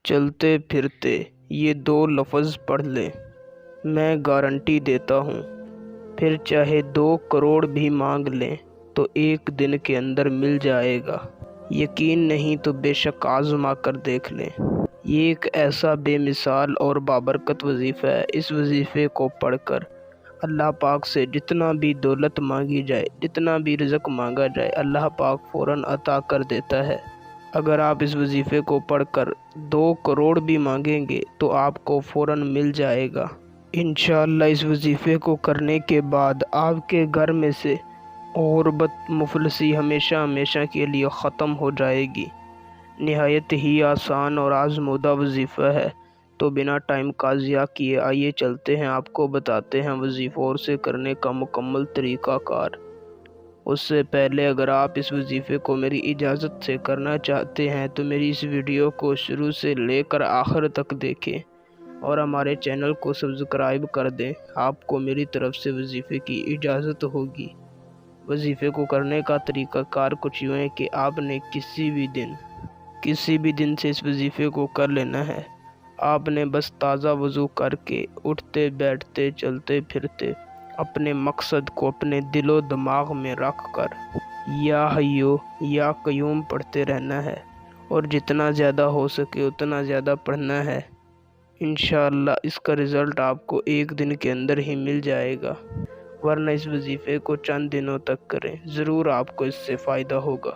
چلتے پھرتے یہ 2 لفظ پڑھ لیں، میں گارنٹی دیتا ہوں، پھر چاہے 2 کروڑ بھی مانگ لیں تو 1 دن کے اندر مل جائے گا۔ یقین نہیں تو بے شک آزما کر دیکھ لیں۔ یہ ایک ایسا بے مثال اور بابرکت وظیفہ ہے۔ اس وظیفے کو پڑھ کر اللہ پاک سے جتنا بھی دولت مانگی جائے، جتنا بھی رزق مانگا جائے، اللہ پاک فوراً عطا کر دیتا ہے۔ اگر آپ اس وظیفے کو پڑھ کر 2 کروڑ بھی مانگیں گے تو آپ کو فوراً مل جائے گا۔ انشاءاللہ اس وظیفے کو کرنے کے بعد آپ کے گھر میں سے غربت، مفلسی ہمیشہ ہمیشہ کے لیے ختم ہو جائے گی۔ نہایت ہی آسان اور آزمودہ وظیفہ ہے، تو بنا ٹائم کا ضیاع کیے آئیے چلتے ہیں، آپ کو بتاتے ہیں وظیفوں سے کرنے کا مکمل طریقہ کار۔ اس سے پہلے اگر آپ اس وظیفے کو میری اجازت سے کرنا چاہتے ہیں تو میری اس ویڈیو کو شروع سے لے کر آخر تک دیکھیں اور ہمارے چینل کو سبسکرائب کر دیں۔ آپ کو میری طرف سے وظیفے کی اجازت ہوگی۔ وظیفے کو کرنے کا طریقہ کار کچھ یوں ہے کہ آپ نے کسی بھی دن سے اس وظیفے کو کر لینا ہے۔ آپ نے بس تازہ وضو کر کے اٹھتے بیٹھتے چلتے پھرتے اپنے مقصد کو اپنے دل و دماغ میں رکھ کر یا حیو یا قیوم پڑھتے رہنا ہے، اور جتنا زیادہ ہو سکے اتنا زیادہ پڑھنا ہے۔ انشاءاللہ اس کا رزلٹ آپ کو 1 دن کے اندر ہی مل جائے گا، ورنہ اس وظیفے کو چند دنوں تک کریں، ضرور آپ کو اس سے فائدہ ہوگا۔